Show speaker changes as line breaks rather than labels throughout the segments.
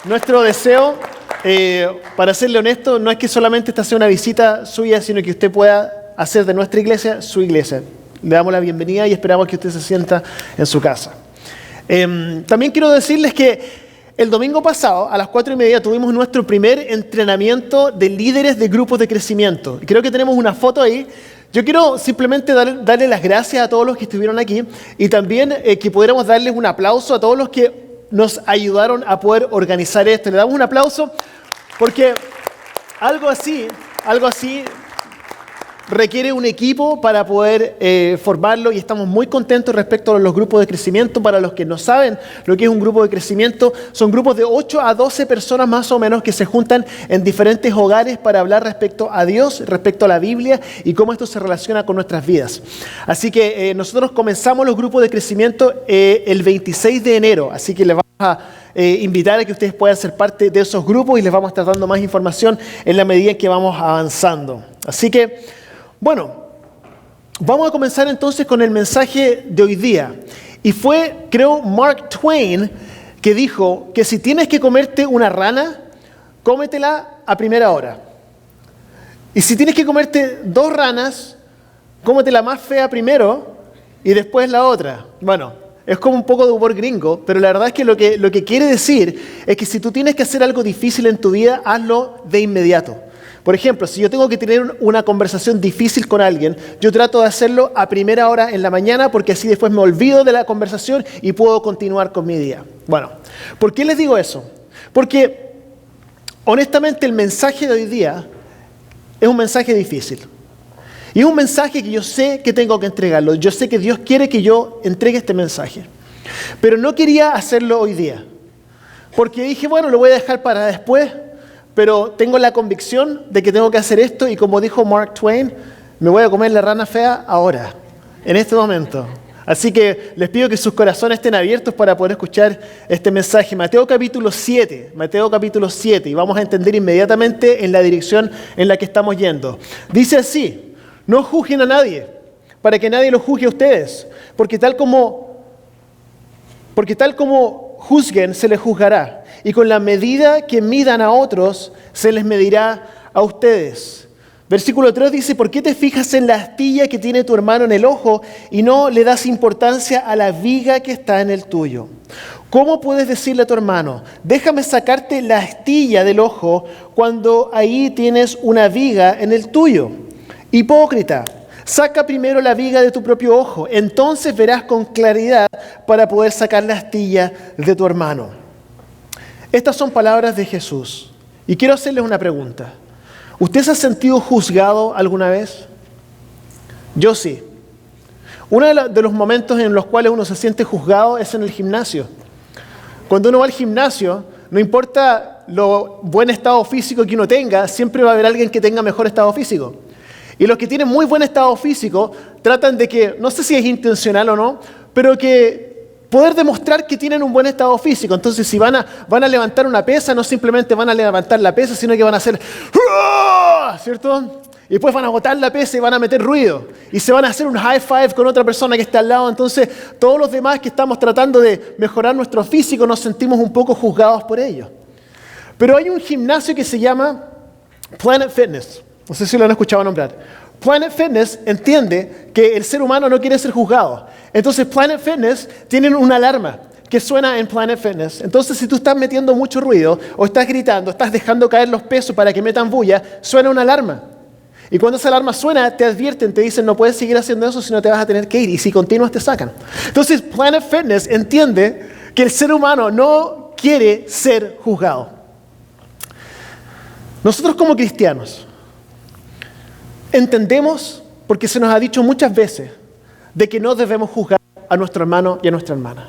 Nuestro deseo, para serle honesto, no es que solamente esta sea una visita suya, sino que usted pueda hacer de nuestra iglesia su iglesia. Le damos la bienvenida y esperamos que usted se sienta en su casa. También quiero decirles que el domingo pasado, a las 4:30, tuvimos nuestro primer entrenamiento de líderes de grupos de crecimiento. Creo que tenemos una foto ahí. Yo quiero simplemente darle las gracias a todos los que estuvieron aquí y también que pudiéramos darles un aplauso a todos los que nos ayudaron a poder organizar esto. Le damos un aplauso porque algo así requiere un equipo para poder formarlo y estamos muy contentos respecto a los grupos de crecimiento. Para los que no saben lo que es un grupo de crecimiento, son grupos de 8 a 12 personas más o menos que se juntan en diferentes hogares para hablar respecto a Dios, respecto a la Biblia y cómo esto se relaciona con nuestras vidas. Así que nosotros comenzamos los grupos de crecimiento el 26 de enero, así que les vamos a invitar a que ustedes puedan ser parte de esos grupos y les vamos a estar dando más información en la medida en que vamos avanzando. Así que bueno, vamos a comenzar entonces con el mensaje de hoy día. Y fue, creo, Mark Twain que dijo que si tienes que comerte una rana, cómetela a primera hora. Y si tienes que comerte 2 ranas, cómete la más fea primero y después la otra. Bueno, es como un poco de humor gringo, pero la verdad es que lo que quiere decir es que si tú tienes que hacer algo difícil en tu vida, hazlo de inmediato. Por ejemplo, si yo tengo que tener una conversación difícil con alguien, yo trato de hacerlo a primera hora en la mañana porque así después me olvido de la conversación y puedo continuar con mi día. Bueno, ¿por qué les digo eso? Porque honestamente el mensaje de hoy día es un mensaje difícil. Y es un mensaje que yo sé que tengo que entregarlo. Yo sé que Dios quiere que yo entregue este mensaje. Pero no quería hacerlo hoy día. Porque dije, bueno, lo voy a dejar para después. Pero tengo la convicción de que tengo que hacer esto y como dijo Mark Twain, me voy a comer la rana fea ahora, en este momento. Así que les pido que sus corazones estén abiertos para poder escuchar este mensaje. Mateo capítulo 7, y vamos a entender inmediatamente en la dirección en la que estamos yendo. Dice así, no juzguen a nadie, para que nadie los juzgue a ustedes, porque tal como juzguen, se les juzgará. Y con la medida que midan a otros, se les medirá a ustedes. Versículo 3 dice, ¿por qué te fijas en la astilla que tiene tu hermano en el ojo y no le das importancia a la viga que está en el tuyo? ¿Cómo puedes decirle a tu hermano, déjame sacarte la astilla del ojo cuando ahí tienes una viga en el tuyo? Hipócrita. Saca primero la viga de tu propio ojo, entonces verás con claridad para poder sacar la astilla de tu hermano. Estas son palabras de Jesús. Y quiero hacerles una pregunta. ¿Usted se ha sentido juzgado alguna vez? Yo sí. Uno de los momentos en los cuales uno se siente juzgado es en el gimnasio. Cuando uno va al gimnasio, no importa lo buen estado físico que uno tenga, siempre va a haber alguien que tenga mejor estado físico. Y los que tienen muy buen estado físico tratan de que, no sé si es intencional o no, pero que poder demostrar que tienen un buen estado físico. Entonces, si van a levantar una pesa, no simplemente van a levantar la pesa, sino que van a hacer, ¿cierto? Y después van a botar la pesa y van a meter ruido. Y se van a hacer un high five con otra persona que está al lado. Entonces, todos los demás que estamos tratando de mejorar nuestro físico nos sentimos un poco juzgados por ello. Pero hay un gimnasio que se llama Planet Fitness. No sé si lo han escuchado nombrar. Planet Fitness entiende que el ser humano no quiere ser juzgado. Entonces Planet Fitness tienen una alarma que suena en Planet Fitness. Entonces si tú estás metiendo mucho ruido o estás gritando, estás dejando caer los pesos para que metan bulla, suena una alarma. Y cuando esa alarma suena, te advierten, te dicen no puedes seguir haciendo eso si no te vas a tener que ir. Y si continúas te sacan. Entonces Planet Fitness entiende que el ser humano no quiere ser juzgado. Nosotros como cristianos entendemos, porque se nos ha dicho muchas veces, de que no debemos juzgar a nuestro hermano y a nuestra hermana.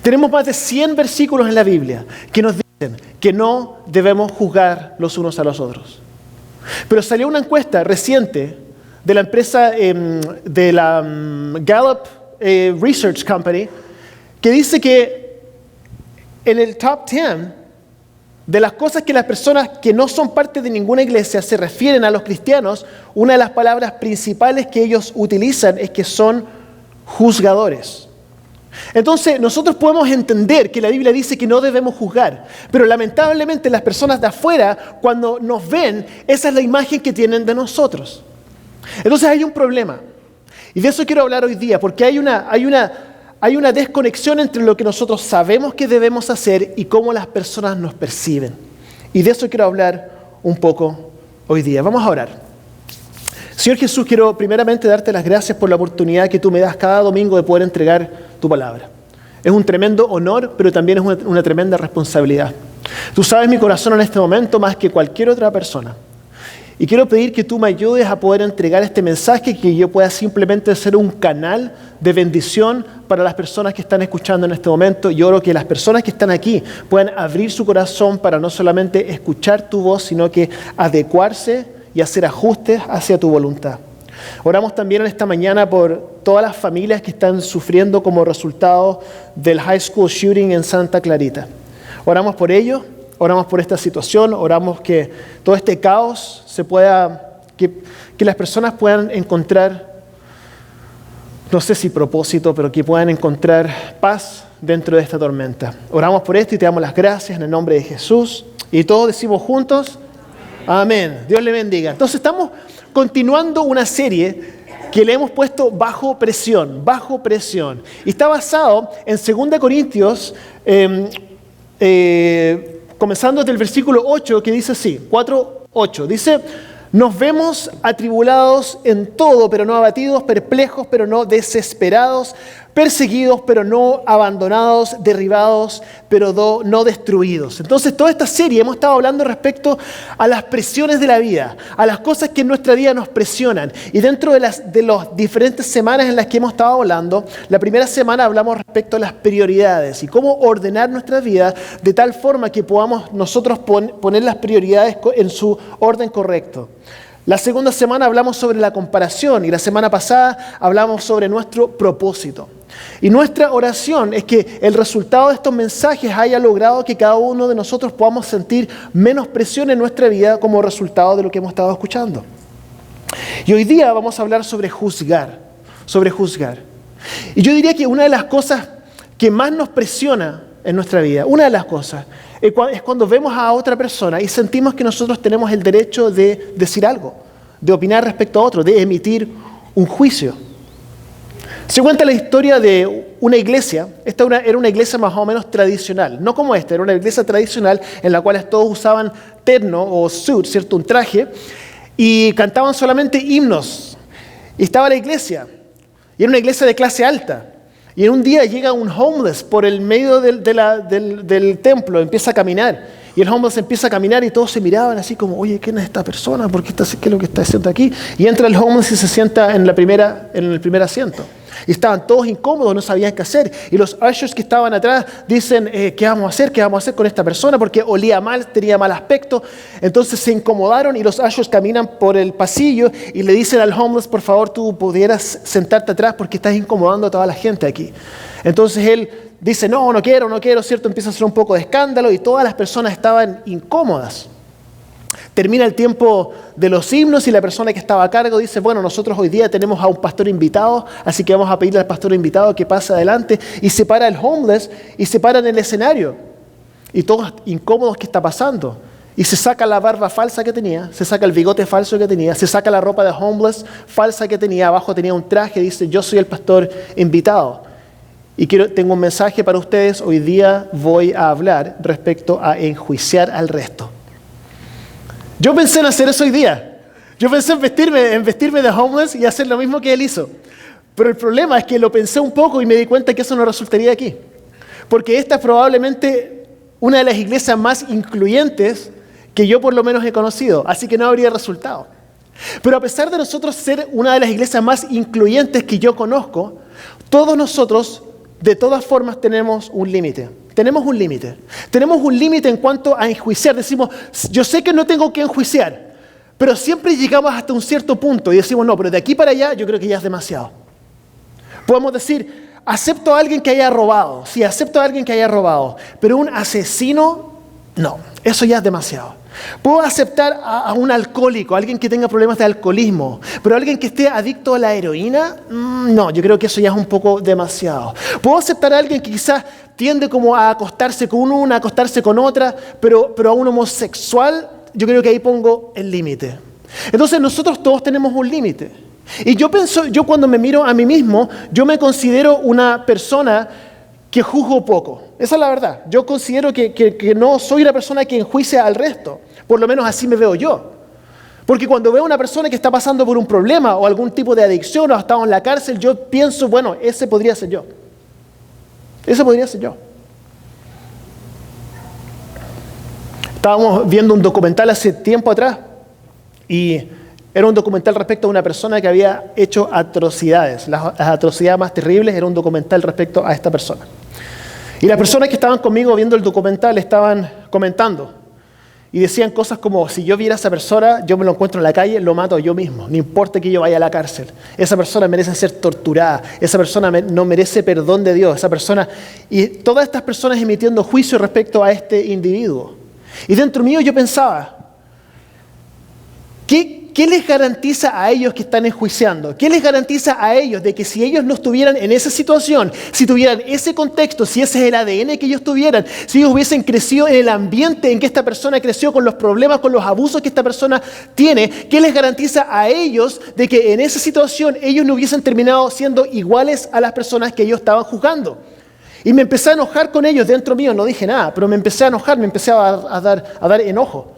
Tenemos más de 100 versículos en la Biblia que nos dicen que no debemos juzgar los unos a los otros. Pero salió una encuesta reciente de la empresa de la Gallup Research Company que dice que en el top 10 de las cosas que las personas que no son parte de ninguna iglesia se refieren a los cristianos, una de las palabras principales que ellos utilizan es que son juzgadores. Entonces, nosotros podemos entender que la Biblia dice que no debemos juzgar, pero lamentablemente las personas de afuera, cuando nos ven, esa es la imagen que tienen de nosotros. Entonces hay un problema, y de eso quiero hablar hoy día, porque hay una desconexión entre lo que nosotros sabemos que debemos hacer y cómo las personas nos perciben. Y de eso quiero hablar un poco hoy día. Vamos a orar. Señor Jesús, quiero primeramente darte las gracias por la oportunidad que tú me das cada domingo de poder entregar tu palabra. Es un tremendo honor, pero también es una tremenda responsabilidad. Tú sabes mi corazón en este momento más que cualquier otra persona. Y quiero pedir que tú me ayudes a poder entregar este mensaje, que yo pueda simplemente ser un canal de bendición para las personas que están escuchando en este momento. Y oro que las personas que están aquí puedan abrir su corazón para no solamente escuchar tu voz, sino que adecuarse y hacer ajustes hacia tu voluntad. Oramos también en esta mañana por todas las familias que están sufriendo como resultado del high school shooting en Santa Clarita. Oramos por ellos. Oramos por esta situación, oramos que todo este caos se pueda, que las personas puedan encontrar, no sé si propósito, pero que puedan encontrar paz dentro de esta tormenta. Oramos por esto y te damos las gracias en el nombre de Jesús. Y todos decimos juntos, amén. Dios le bendiga. Entonces estamos continuando una serie que le hemos puesto bajo presión. Y está basado en 2 Corintios, comenzando desde el versículo 8, que dice así, 4:8, dice: nos vemos atribulados en todo, pero no abatidos, perplejos, pero no desesperados, perseguidos, pero no abandonados, derribados, pero no destruidos. Entonces, toda esta serie hemos estado hablando respecto a las presiones de la vida, a las cosas que en nuestra vida nos presionan. Y dentro de las diferentes semanas en las que hemos estado hablando, la primera semana hablamos respecto a las prioridades y cómo ordenar nuestra vida de tal forma que podamos nosotros poner las prioridades en su orden correcto. La segunda semana hablamos sobre la comparación y la semana pasada hablamos sobre nuestro propósito. Y nuestra oración es que el resultado de estos mensajes haya logrado que cada uno de nosotros podamos sentir menos presión en nuestra vida como resultado de lo que hemos estado escuchando. Y hoy día vamos a hablar sobre juzgar. Y yo diría que una de las cosas que más nos presiona en nuestra vida, una de las cosas, es cuando vemos a otra persona y sentimos que nosotros tenemos el derecho de decir algo, de opinar respecto a otro, de emitir un juicio. Se cuenta la historia de una iglesia. Esta era una iglesia más o menos tradicional, no como esta, era una iglesia tradicional en la cual todos usaban terno o suit, ¿cierto? Un traje, y cantaban solamente himnos. Y estaba la iglesia, y era una iglesia de clase alta. Y en un día llega un homeless por el medio del templo, empieza a caminar. Y el homeless empieza a caminar y todos se miraban así como, oye, ¿quién es esta persona? ¿Qué es lo que está haciendo aquí? Y entra el homeless y se sienta en el primer asiento. Y estaban todos incómodos, no sabían qué hacer. Y los ushers que estaban atrás dicen, ¿qué vamos a hacer? ¿Qué vamos a hacer con esta persona? Porque olía mal, tenía mal aspecto. Entonces se incomodaron y los ushers caminan por el pasillo y le dicen al homeless, por favor, tú pudieras sentarte atrás porque estás incomodando a toda la gente aquí. Entonces él dice, no quiero, ¿cierto? Empieza a hacer un poco de escándalo y todas las personas estaban incómodas. Termina el tiempo de los himnos y la persona que estaba a cargo dice, bueno, nosotros hoy día tenemos a un pastor invitado, así que vamos a pedirle al pastor invitado que pase adelante, y se para el homeless y se para en el escenario. Y todos incómodos, ¿qué está pasando? Y se saca la barba falsa que tenía, se saca el bigote falso que tenía, se saca la ropa de homeless falsa que tenía, abajo tenía un traje, dice, yo soy el pastor invitado. Y tengo un mensaje para ustedes, hoy día voy a hablar respecto a enjuiciar al resto. Yo pensé en hacer eso hoy día. Yo pensé en vestirme de homeless y hacer lo mismo que él hizo. Pero el problema es que lo pensé un poco y me di cuenta que eso no resultaría aquí. Porque esta es probablemente una de las iglesias más incluyentes que yo por lo menos he conocido. Así que no habría resultado. Pero a pesar de nosotros ser una de las iglesias más incluyentes que yo conozco, todos nosotros, de todas formas, tenemos un límite. Tenemos un límite. Tenemos un límite en cuanto a enjuiciar. Decimos, yo sé que no tengo que enjuiciar, pero siempre llegamos hasta un cierto punto y decimos, no, pero de aquí para allá yo creo que ya es demasiado. Podemos decir, acepto a alguien que haya robado. Sí, acepto a alguien que haya robado, pero un asesino, no, eso ya es demasiado. Puedo aceptar a un alcohólico, a alguien que tenga problemas de alcoholismo, pero alguien que esté adicto a la heroína, no, yo creo que eso ya es un poco demasiado. Puedo aceptar a alguien que quizás tiende como a acostarse con una, a acostarse con otra, pero a un homosexual, yo creo que ahí pongo el límite. Entonces nosotros todos tenemos un límite. Y yo cuando me miro a mí mismo, yo me considero una persona que juzgo poco. Esa es la verdad. Yo considero que no soy una persona que enjuicia al resto. Por lo menos así me veo yo. Porque cuando veo a una persona que está pasando por un problema o algún tipo de adicción o ha estado en la cárcel, yo pienso, bueno, ese podría ser yo. Ese podría ser yo. Estábamos viendo un documental hace tiempo atrás y era un documental respecto a una persona que había hecho atrocidades. Las atrocidades más terribles era un documental respecto a esta persona. Y las personas que estaban conmigo viendo el documental estaban comentando y decían cosas como, si yo viera a esa persona, yo me lo encuentro en la calle, lo mato yo mismo, no importa que yo vaya a la cárcel. Esa persona merece ser torturada, esa persona no merece perdón de Dios, esa persona... Y todas estas personas emitiendo juicio respecto a este individuo. Y dentro mío yo pensaba, ¿qué les garantiza a ellos que están enjuiciando? ¿Qué les garantiza a ellos de que si ellos no estuvieran en esa situación, si tuvieran ese contexto, si ese es el ADN que ellos tuvieran, si ellos hubiesen crecido en el ambiente en que esta persona creció, con los problemas, con los abusos que esta persona tiene, qué les garantiza a ellos de que en esa situación ellos no hubiesen terminado siendo iguales a las personas que ellos estaban juzgando? Y me empecé a enojar con ellos dentro mío, no dije nada, pero me empecé a enojar, me empecé a dar enojo.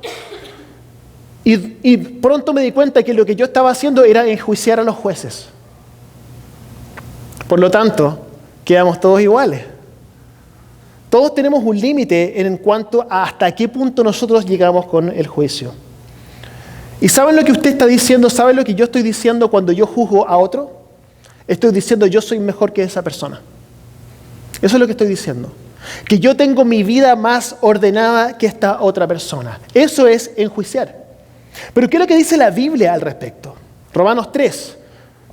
Y pronto me di cuenta que lo que yo estaba haciendo era enjuiciar a los jueces. Por lo tanto, quedamos todos iguales. Todos tenemos un límite en cuanto a hasta qué punto nosotros llegamos con el juicio. ¿Y saben lo que usted está diciendo? ¿Saben lo que yo estoy diciendo cuando yo juzgo a otro? Estoy diciendo yo soy mejor que esa persona. Eso es lo que estoy diciendo. Que yo tengo mi vida más ordenada que esta otra persona. Eso es enjuiciar. Pero ¿qué es lo que dice la Biblia al respecto? Romanos 3,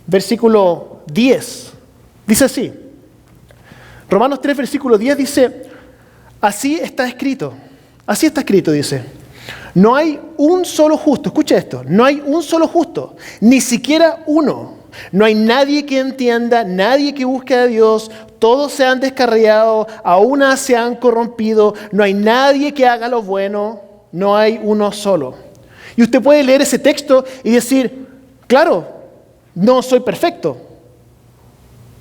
versículo 10. Dice así. Romanos 3, versículo 10 dice, así está escrito, dice. No hay un solo justo, escucha esto, no hay un solo justo, ni siquiera uno. No hay nadie que entienda, nadie que busque a Dios, todos se han descarriado, a una se han corrompido, no hay nadie que haga lo bueno, no hay uno solo. Y usted puede leer ese texto y decir, claro, no soy perfecto.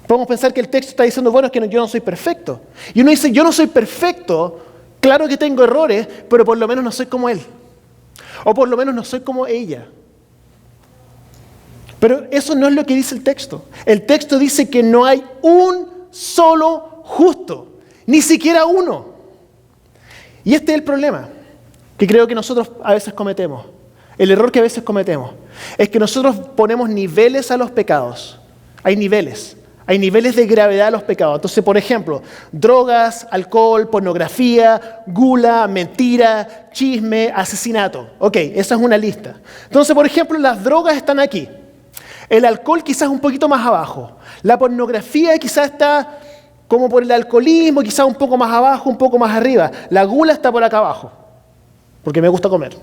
Podemos pensar que el texto está diciendo, bueno, es que yo no soy perfecto. Y uno dice, yo no soy perfecto, claro que tengo errores, pero por lo menos no soy como él. O por lo menos no soy como ella. Pero eso no es lo que dice el texto. El texto dice que no hay un solo justo, ni siquiera uno. Y este es el problema que creo que nosotros a veces cometemos. El error que a veces cometemos es que nosotros ponemos niveles a los pecados. Hay niveles de gravedad a los pecados. Entonces, por ejemplo, drogas, alcohol, pornografía, gula, mentira, chisme, asesinato. Ok, esa es una lista. Entonces, por ejemplo, las drogas están aquí. El alcohol quizás un poquito más abajo. La pornografía quizás está como por el alcoholismo, quizás un poco más abajo, un poco más arriba. La gula está por acá abajo, porque me gusta comer.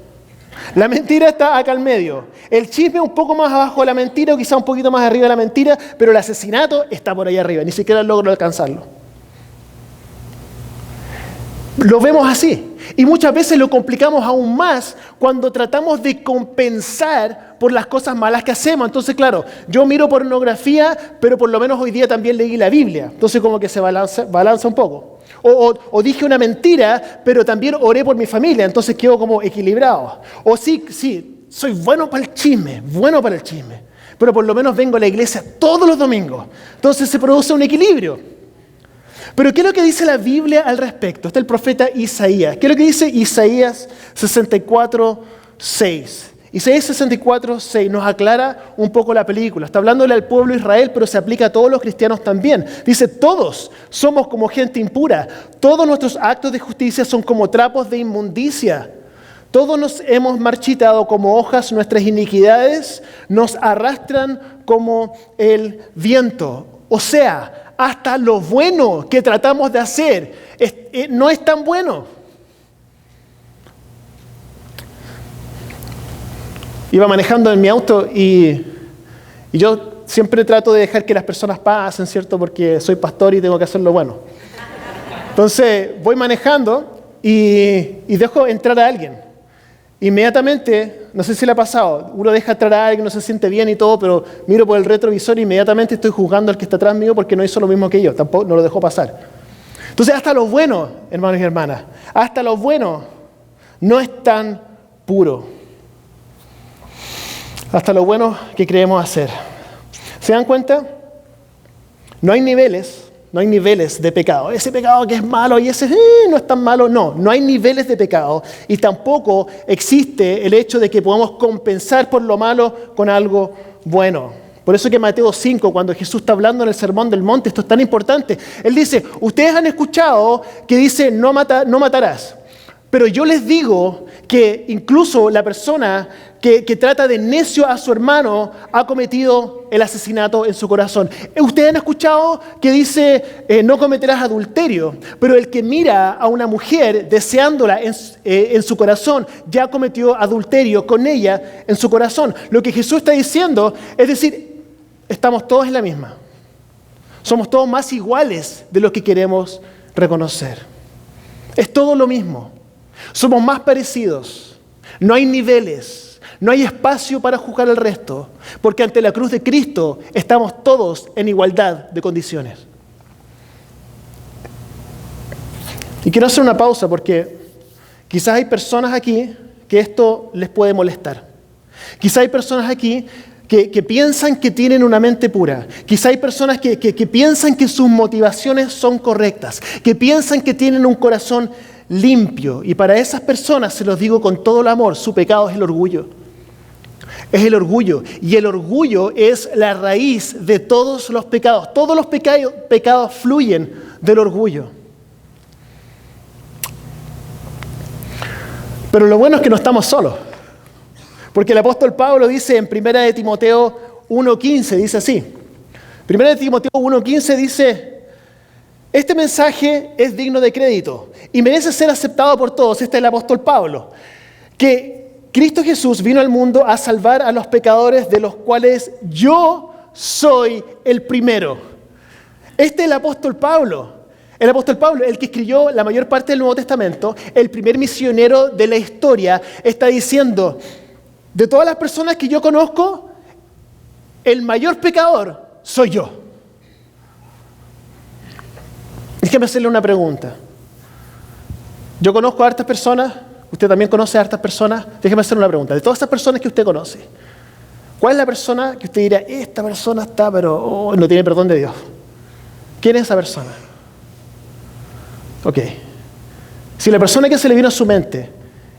La mentira está acá al medio. El chisme un poco más abajo de la mentira o quizá un poquito más arriba de la mentira, pero el asesinato está por ahí arriba. Ni siquiera logro alcanzarlo. Lo vemos así. Y muchas veces lo complicamos aún más cuando tratamos de compensar por las cosas malas que hacemos. Entonces, claro, yo miro pornografía, pero por lo menos hoy día también leí la Biblia. Entonces como que se balanza un poco. O dije una mentira, pero también oré por mi familia, entonces quedo como equilibrado. O sí, soy bueno para el chisme, pero por lo menos vengo a la iglesia todos los domingos. Entonces se produce un equilibrio. Pero ¿qué es lo que dice la Biblia al respecto? Está el profeta Isaías. ¿Qué es lo que dice Isaías 64, 6? Isaías 64:6 nos aclara un poco la película. Está hablándole al pueblo de Israel, pero se aplica a todos los cristianos también. Dice, todos somos como gente impura. Todos nuestros actos de justicia son como trapos de inmundicia. Todos nos hemos marchitado como hojas, nuestras iniquidades nos arrastran como el viento. O sea, hasta lo bueno que tratamos de hacer no es tan bueno. Iba manejando en mi auto y yo siempre trato de dejar que las personas pasen, ¿cierto? Porque soy pastor y tengo que hacer lo bueno. Entonces voy manejando y dejo entrar a alguien. Inmediatamente, no sé si le ha pasado, uno deja entrar a alguien, no se siente bien y todo, pero miro por el retrovisor e inmediatamente estoy juzgando al que está atrás mío porque no hizo lo mismo que yo, tampoco no lo dejó pasar. Entonces hasta lo bueno, hermanos y hermanas, hasta lo bueno no es tan puro. Hasta lo bueno que creemos hacer. ¿Se dan cuenta? No hay niveles de pecado. Ese pecado que es malo y ese no es tan malo. No hay niveles de pecado. Y tampoco existe el hecho de que podamos compensar por lo malo con algo bueno. Por eso que Mateo 5, cuando Jesús está hablando en el Sermón del Monte, esto es tan importante. Él dice, ustedes han escuchado que dice no matarás. Pero yo les digo que incluso la persona que trata de necio a su hermano ha cometido el asesinato en su corazón. Ustedes han escuchado que dice no cometerás adulterio, pero el que mira a una mujer deseándola en su corazón ya cometió adulterio con ella en su corazón. Lo que Jesús está diciendo es decir, estamos todos en la misma. Somos todos más iguales de lo que queremos reconocer. Es todo lo mismo. Somos más parecidos, no hay niveles, no hay espacio para juzgar al resto, porque ante la cruz de Cristo estamos todos en igualdad de condiciones. Y quiero hacer una pausa porque quizás hay personas aquí que esto les puede molestar. Quizás hay personas aquí que piensan que tienen una mente pura. Quizás hay personas que piensan que sus motivaciones son correctas, que piensan que tienen un corazón limpio. Y para esas personas, se los digo con todo el amor, su pecado es el orgullo. Es el orgullo. Y el orgullo es la raíz de todos los pecados. Todos los pecados fluyen del orgullo. Pero lo bueno es que no estamos solos. Porque el apóstol Pablo dice en 1 de Timoteo 1:15, dice así. 1 de Timoteo 1:15 dice, este mensaje es digno de crédito y merece ser aceptado por todos. Este es el apóstol Pablo. Que Cristo Jesús vino al mundo a salvar a los pecadores de los cuales yo soy el primero. Este es el apóstol Pablo. El apóstol Pablo, el que escribió la mayor parte del Nuevo Testamento, el primer misionero de la historia, está diciendo, de todas las personas que yo conozco, el mayor pecador soy yo. Déjeme hacerle una pregunta. Yo conozco a hartas personas, usted también conoce a hartas personas. Déjeme hacerle una pregunta. De todas estas personas que usted conoce, ¿cuál es la persona que usted dirá, esta persona está, pero no tiene perdón de Dios? ¿Quién es esa persona? Ok. Si la persona que se le vino a su mente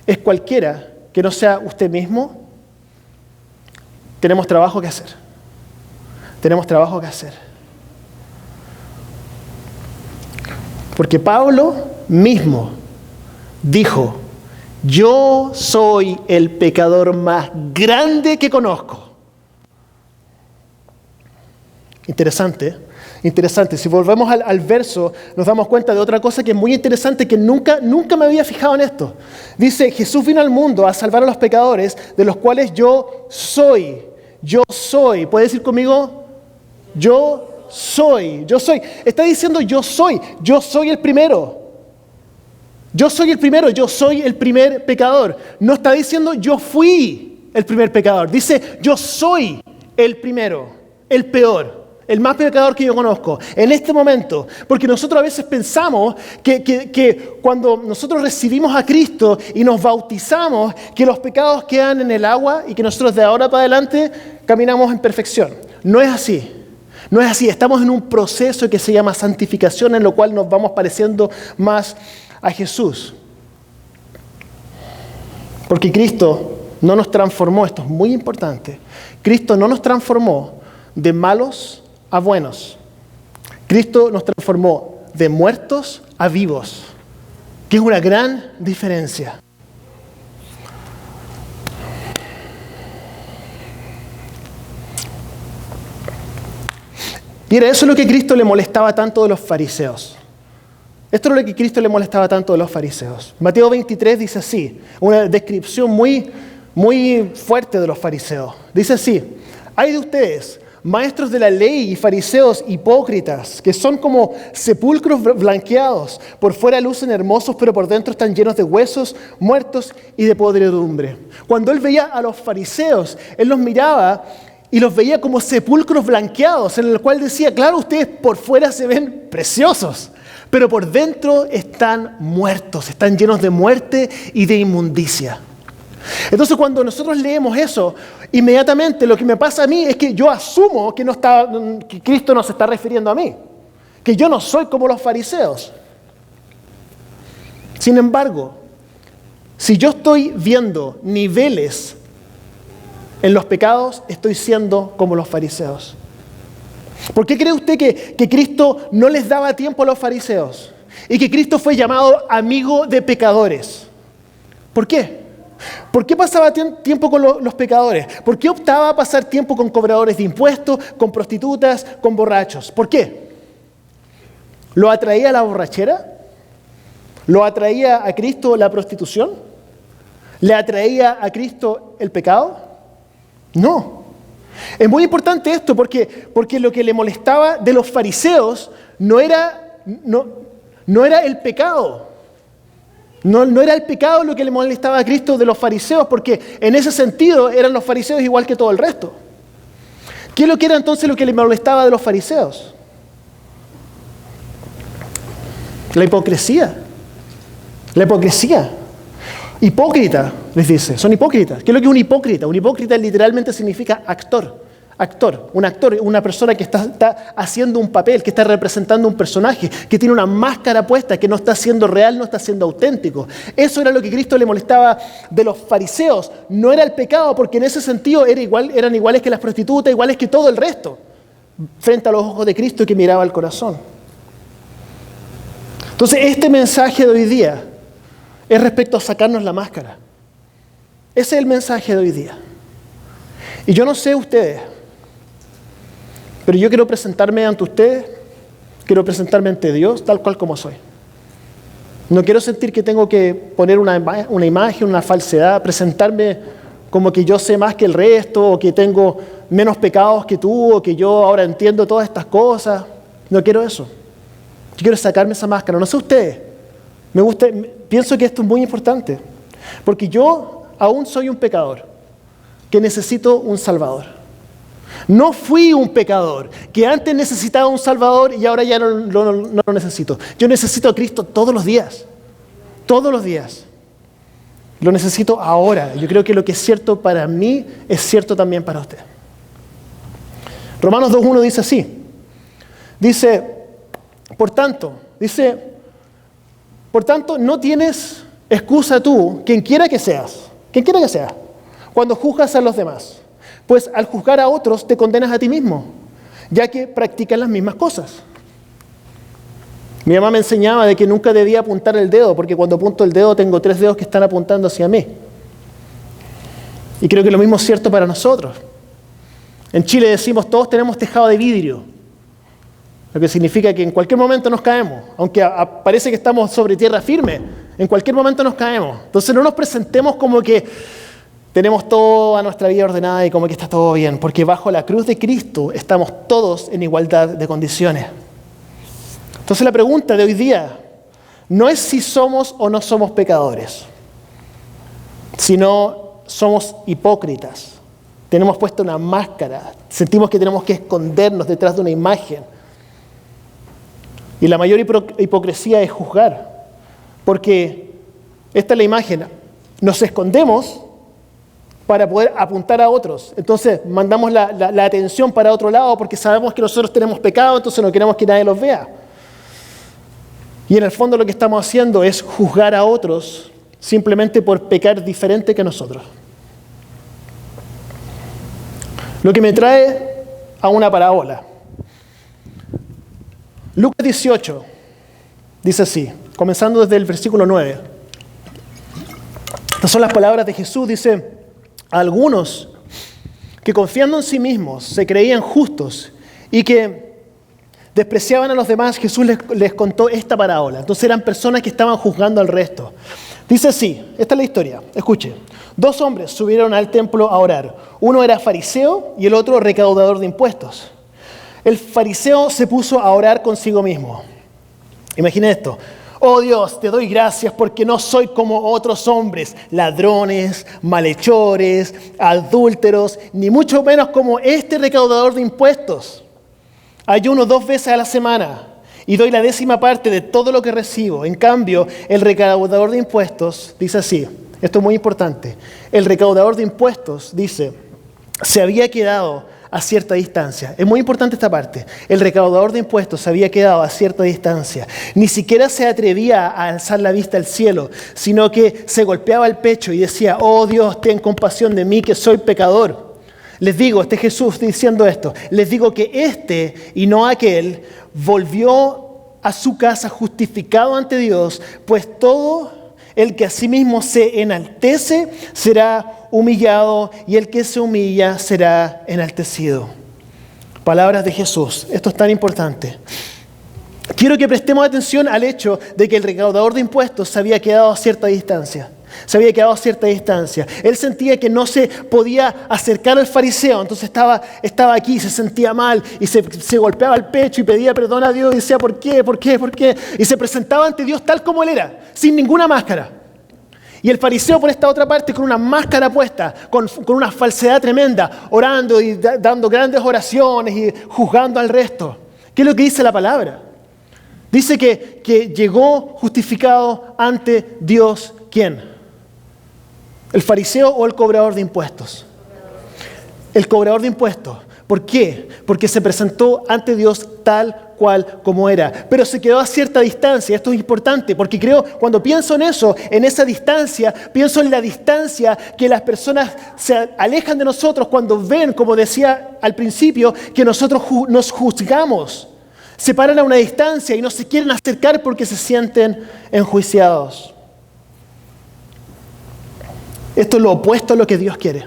es cualquiera que no sea usted mismo, tenemos trabajo que hacer. Tenemos trabajo que hacer. Porque Pablo mismo dijo, yo soy el pecador más grande que conozco. Interesante. Si volvemos al verso, nos damos cuenta de otra cosa que es muy interesante, que nunca me había fijado en esto. Dice, Jesús vino al mundo a salvar a los pecadores, de los cuales yo soy. ¿Puede decir conmigo? Yo soy. Está diciendo yo soy el primero. Yo soy el primer pecador. No está diciendo yo fui el primer pecador. Dice yo soy el primero, el peor. El más pecador que yo conozco, en este momento. Porque nosotros a veces pensamos que cuando nosotros recibimos a Cristo y nos bautizamos, que los pecados quedan en el agua y que nosotros de ahora para adelante caminamos en perfección. No es así. Estamos en un proceso que se llama santificación, en lo cual nos vamos pareciendo más a Jesús. Porque Cristo no nos transformó, esto es muy importante, Cristo no nos transformó de malos a buenos. Cristo nos transformó de muertos a vivos, que es una gran diferencia. Mira, eso es lo que a Cristo le molestaba tanto de los fariseos. Esto es lo que a Cristo le molestaba tanto de los fariseos. Mateo 23 dice así, una descripción muy fuerte de los fariseos. Dice así: hay de ustedes, maestros de la ley y fariseos hipócritas, que son como sepulcros blanqueados. Por fuera lucen hermosos, pero por dentro están llenos de huesos muertos y de podredumbre. Cuando él veía a los fariseos, él los miraba y los veía como sepulcros blanqueados, en el cual decía, claro, ustedes por fuera se ven preciosos, pero por dentro están muertos, están llenos de muerte y de inmundicia. Entonces cuando nosotros leemos eso, inmediatamente lo que me pasa a mí es que yo asumo que Cristo no se está refiriendo a mí, que yo no soy como los fariseos. Sin embargo, si yo estoy viendo niveles en los pecados, estoy siendo como los fariseos. ¿Por qué cree usted que Cristo no les daba tiempo a los fariseos? Y que Cristo fue llamado amigo de pecadores. ¿Por qué? ¿Por qué pasaba tiempo con los pecadores? ¿Por qué optaba a pasar tiempo con cobradores de impuestos, con prostitutas, con borrachos? ¿Por qué? ¿Lo atraía la borrachera? ¿Lo atraía a Cristo la prostitución? ¿Le atraía a Cristo el pecado? No. Es muy importante esto porque lo que le molestaba de los fariseos no era el pecado. No era el pecado lo que le molestaba a Cristo de los fariseos, porque en ese sentido eran los fariseos igual que todo el resto. ¿Qué es lo que era entonces lo que le molestaba de los fariseos? La hipocresía. La hipocresía. Hipócrita, les dice, son hipócritas. ¿Qué es lo que es un hipócrita? Un hipócrita literalmente significa actor. Un actor, una persona que está haciendo un papel, que está representando un personaje, que tiene una máscara puesta, que no está siendo real, no está siendo auténtico. Eso era lo que Cristo le molestaba de los fariseos. No era el pecado, porque en ese sentido eran iguales que las prostitutas, iguales que todo el resto, frente a los ojos de Cristo que miraba al corazón. Entonces, este mensaje de hoy día es respecto a sacarnos la máscara. Ese es el mensaje de hoy día. Y yo no sé ustedes, pero yo quiero presentarme ante ustedes, quiero presentarme ante Dios tal cual como soy. No quiero sentir que tengo que poner una imagen, una falsedad, presentarme como que yo sé más que el resto, o que tengo menos pecados que tú, o que yo ahora entiendo todas estas cosas. No quiero eso. Yo quiero sacarme esa máscara. No sé ustedes. Pienso que esto es muy importante, porque yo aún soy un pecador que necesito un Salvador. No fui un pecador que antes necesitaba un Salvador y ahora ya no lo necesito. Yo necesito a Cristo todos los días. Todos los días. Lo necesito ahora. Yo creo que lo que es cierto para mí es cierto también para usted. Romanos 2.1 dice así. Dice, por tanto, no tienes excusa tú, quien quiera que seas, cuando juzgas a los demás. Pues al juzgar a otros te condenas a ti mismo, ya que practican las mismas cosas. Mi mamá me enseñaba de que nunca debía apuntar el dedo, porque cuando apunto el dedo tengo 3 dedos que están apuntando hacia mí. Y creo que lo mismo es cierto para nosotros. En Chile decimos, todos tenemos tejado de vidrio, lo que significa que en cualquier momento nos caemos, aunque parece que estamos sobre tierra firme, en cualquier momento nos caemos. Entonces no nos presentemos como que tenemos toda nuestra vida ordenada y como que está todo bien, porque bajo la cruz de Cristo estamos todos en igualdad de condiciones. Entonces la pregunta de hoy día no es si somos o no somos pecadores, sino somos hipócritas. Tenemos puesta una máscara, sentimos que tenemos que escondernos detrás de una imagen. Y la mayor hipocresía es juzgar, porque esta es la imagen. Nos escondemos para poder apuntar a otros. Entonces mandamos la atención para otro lado porque sabemos que nosotros tenemos pecado, entonces no queremos que nadie los vea. Y en el fondo lo que estamos haciendo es juzgar a otros simplemente por pecar diferente que nosotros. Lo que me trae a una parábola. Lucas 18 dice así, comenzando desde el versículo 9. Estas son las palabras de Jesús. Dice, algunos que confiando en sí mismos se creían justos y que despreciaban a los demás, Jesús les contó esta parábola. Entonces eran personas que estaban juzgando al resto. Dice así, esta es la historia, escuche. 2 hombres subieron al templo a orar. Uno era fariseo y el otro recaudador de impuestos. El fariseo se puso a orar consigo mismo. Imaginen esto. Oh Dios, te doy gracias porque no soy como otros hombres, ladrones, malhechores, adúlteros, ni mucho menos como este recaudador de impuestos. Ayuno 2 veces a la semana y doy la 10ª parte de todo lo que recibo. En cambio, el recaudador de impuestos dice así, esto es muy importante, el recaudador de impuestos dice, se había quedado a cierta distancia. Es muy importante esta parte. El recaudador de impuestos se había quedado a cierta distancia. Ni siquiera se atrevía a alzar la vista al cielo, sino que se golpeaba el pecho y decía, oh Dios, ten compasión de mí que soy pecador. Les digo, Jesús diciendo esto, les digo que este y no aquel volvió a su casa justificado ante Dios, pues todo el que a sí mismo se enaltece será humillado y el que se humilla será enaltecido. Palabras de Jesús. Esto es tan importante. Quiero que prestemos atención al hecho de que el recaudador de impuestos se había quedado a cierta distancia. Él sentía que no se podía acercar al fariseo, entonces estaba aquí, se sentía mal y se golpeaba el pecho y pedía perdón a Dios y decía, ¿por qué? Y se presentaba ante Dios tal como él era, sin ninguna máscara. Y el fariseo por esta otra parte con una máscara puesta, con una falsedad tremenda, orando y dando grandes oraciones y juzgando al resto. ¿Qué es lo que dice la palabra? Dice que llegó justificado ante Dios, ¿quién? ¿El fariseo o el cobrador de impuestos? El cobrador de impuestos. ¿Por qué? Porque se presentó ante Dios tal cual como era. Pero se quedó a cierta distancia. Esto es importante porque creo, cuando pienso en eso, en esa distancia, pienso en la distancia que las personas se alejan de nosotros cuando ven, como decía al principio, que nosotros nos juzgamos. Se paran a una distancia y no se quieren acercar porque se sienten enjuiciados. Esto es lo opuesto a lo que Dios quiere.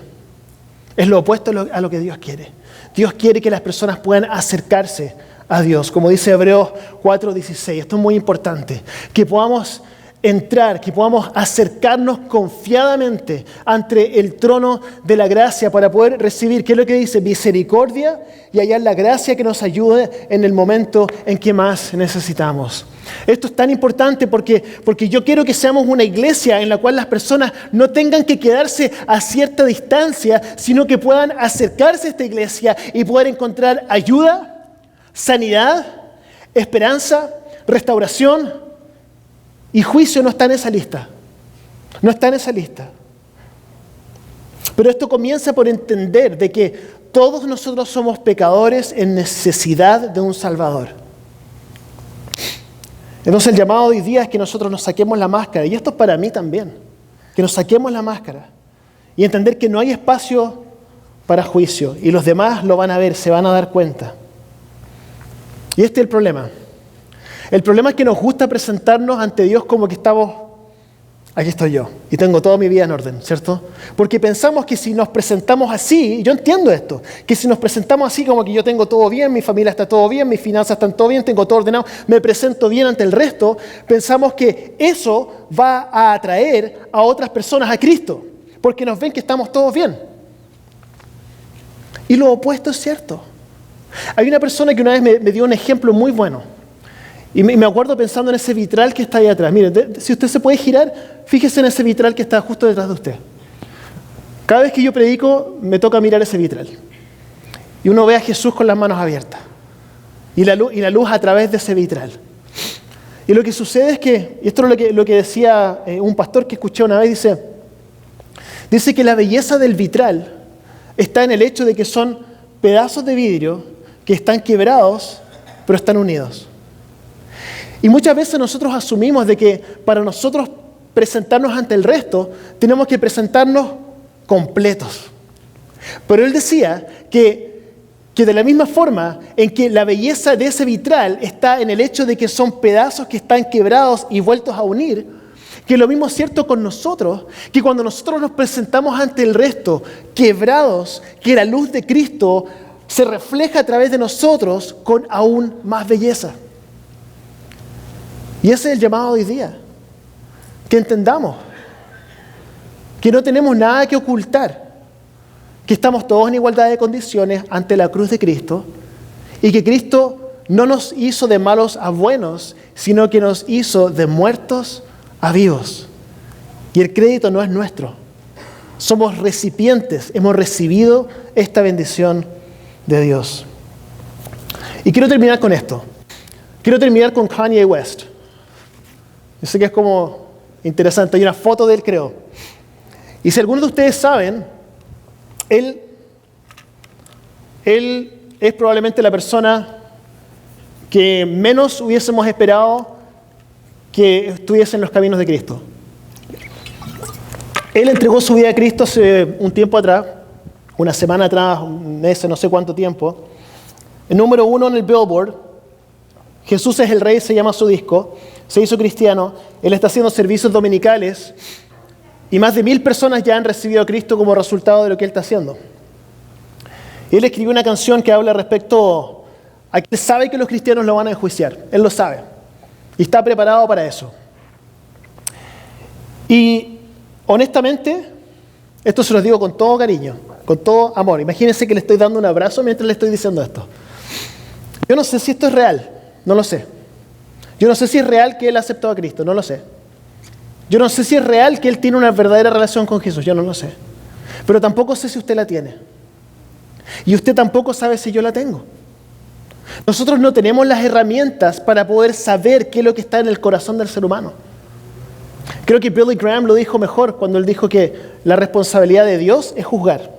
Es lo opuesto a lo que Dios quiere. Dios quiere que las personas puedan acercarse a Dios. Como dice Hebreos 4:16. Esto es muy importante. Que podamos entrar, que podamos acercarnos confiadamente ante el trono de la gracia para poder recibir, ¿qué es lo que dice? Misericordia y hallar la gracia que nos ayude en el momento en que más necesitamos. Esto es tan importante porque yo quiero que seamos una iglesia en la cual las personas no tengan que quedarse a cierta distancia, sino que puedan acercarse a esta iglesia y poder encontrar ayuda, sanidad, esperanza, restauración. Y juicio no está en esa lista. No está en esa lista. Pero esto comienza por entender de que todos nosotros somos pecadores en necesidad de un Salvador. Entonces el llamado de hoy día es que nosotros nos saquemos la máscara. Y esto es para mí también. Que nos saquemos la máscara. Y entender que no hay espacio para juicio. Y los demás lo van a ver, se van a dar cuenta. Y este es el problema. El problema es que nos gusta presentarnos ante Dios como que estamos, aquí estoy yo, y tengo toda mi vida en orden, ¿cierto? Porque pensamos que si nos presentamos así, yo entiendo esto, que si nos presentamos así como que yo tengo todo bien, mi familia está todo bien, mis finanzas están todo bien, tengo todo ordenado, me presento bien ante el resto, pensamos que eso va a atraer a otras personas a Cristo, porque nos ven que estamos todos bien. Y lo opuesto es cierto. Hay una persona que una vez me dio un ejemplo muy bueno. Y me acuerdo pensando en ese vitral que está ahí atrás. Miren, si usted se puede girar, fíjese en ese vitral que está justo detrás de usted. Cada vez que yo predico, me toca mirar ese vitral. Y uno ve a Jesús con las manos abiertas. Y la luz a través de ese vitral. Y lo que sucede es que, y esto es lo que decía un pastor que escuché una vez, dice que la belleza del vitral está en el hecho de que son pedazos de vidrio que están quebrados, pero están unidos. Y muchas veces nosotros asumimos de que para nosotros presentarnos ante el resto, tenemos que presentarnos completos. Pero él decía que de la misma forma en que la belleza de ese vitral está en el hecho de que son pedazos que están quebrados y vueltos a unir, que lo mismo es cierto con nosotros, que cuando nosotros nos presentamos ante el resto, quebrados, que la luz de Cristo se refleja a través de nosotros con aún más belleza. Y ese es el llamado de hoy día, que entendamos que no tenemos nada que ocultar, que estamos todos en igualdad de condiciones ante la cruz de Cristo y que Cristo no nos hizo de malos a buenos, sino que nos hizo de muertos a vivos. Y el crédito no es nuestro. Somos recipientes, hemos recibido esta bendición de Dios. Y quiero terminar con esto. Quiero terminar con Kanye West. Yo sé que es como interesante, hay una foto de él, creo. Y si algunos de ustedes saben, Él es probablemente la persona que menos hubiésemos esperado que estuviese en los caminos de Cristo. Él entregó su vida a Cristo hace un tiempo atrás, una semana atrás, un mes, no sé cuánto tiempo. El número 1 en el Billboard, Jesús es el Rey, se llama su disco, se hizo cristiano, él está haciendo servicios dominicales y más de 1,000 personas ya han recibido a Cristo como resultado de lo que él está haciendo. Él escribió una canción que habla respecto a que él sabe que los cristianos lo van a enjuiciar. Él lo sabe. Y está preparado para eso. Y honestamente, esto se los digo con todo cariño, con todo amor. Imagínense que le estoy dando un abrazo mientras le estoy diciendo esto. Yo no sé si esto es real. No lo sé. Yo no sé si es real que él aceptó a Cristo. No lo sé. Yo no sé si es real que él tiene una verdadera relación con Jesús, yo no lo sé. Pero tampoco sé si usted la tiene. Y usted tampoco sabe si yo la tengo. Nosotros no tenemos las herramientas para poder saber qué es lo que está en el corazón del ser humano. Creo que Billy Graham lo dijo mejor cuando él dijo que la responsabilidad de Dios es juzgar.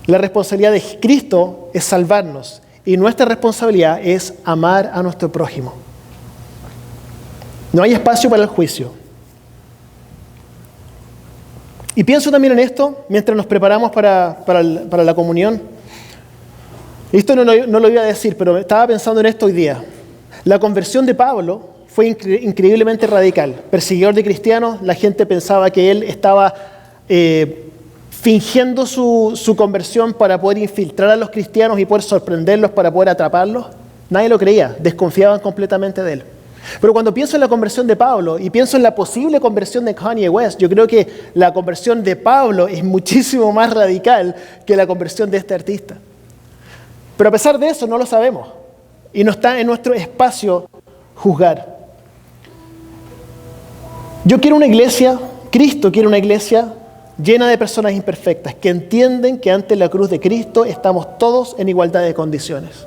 La responsabilidad de Cristo es salvarnos. Y nuestra responsabilidad es amar a nuestro prójimo. No hay espacio para el juicio. Y pienso también en esto, mientras nos preparamos para la comunión. Esto no lo iba a decir, pero estaba pensando en esto hoy día. La conversión de Pablo fue increíblemente radical. Perseguidor de cristianos, la gente pensaba que él estaba fingiendo su conversión para poder infiltrar a los cristianos y poder sorprenderlos, para poder atraparlos. Nadie lo creía, desconfiaban completamente de él. Pero cuando pienso en la conversión de Pablo y pienso en la posible conversión de Kanye West, yo creo que la conversión de Pablo es muchísimo más radical que la conversión de este artista. Pero a pesar de eso no lo sabemos y no está en nuestro espacio juzgar. Yo quiero una iglesia, Cristo quiere una iglesia llena de personas imperfectas que entienden que ante la cruz de Cristo estamos todos en igualdad de condiciones.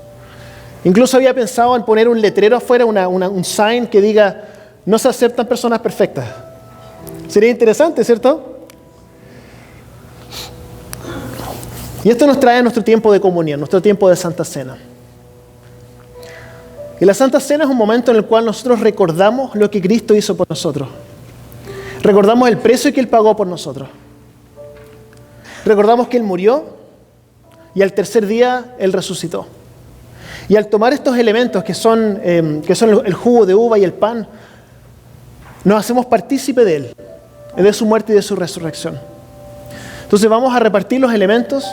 Incluso había pensado en poner un letrero afuera, un sign que diga, no se aceptan personas perfectas. Sería interesante, ¿cierto? Y esto nos trae a nuestro tiempo de comunión, nuestro tiempo de Santa Cena. Y la Santa Cena es un momento en el cual nosotros recordamos lo que Cristo hizo por nosotros. Recordamos el precio que Él pagó por nosotros. Recordamos que Él murió y al tercer día Él resucitó. Y al tomar estos elementos que son el jugo de uva y el pan, nos hacemos partícipe de Él, de su muerte y de su resurrección. Entonces vamos a repartir los elementos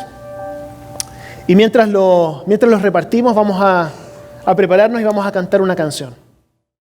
y mientras los repartimos vamos a prepararnos y vamos a cantar una canción.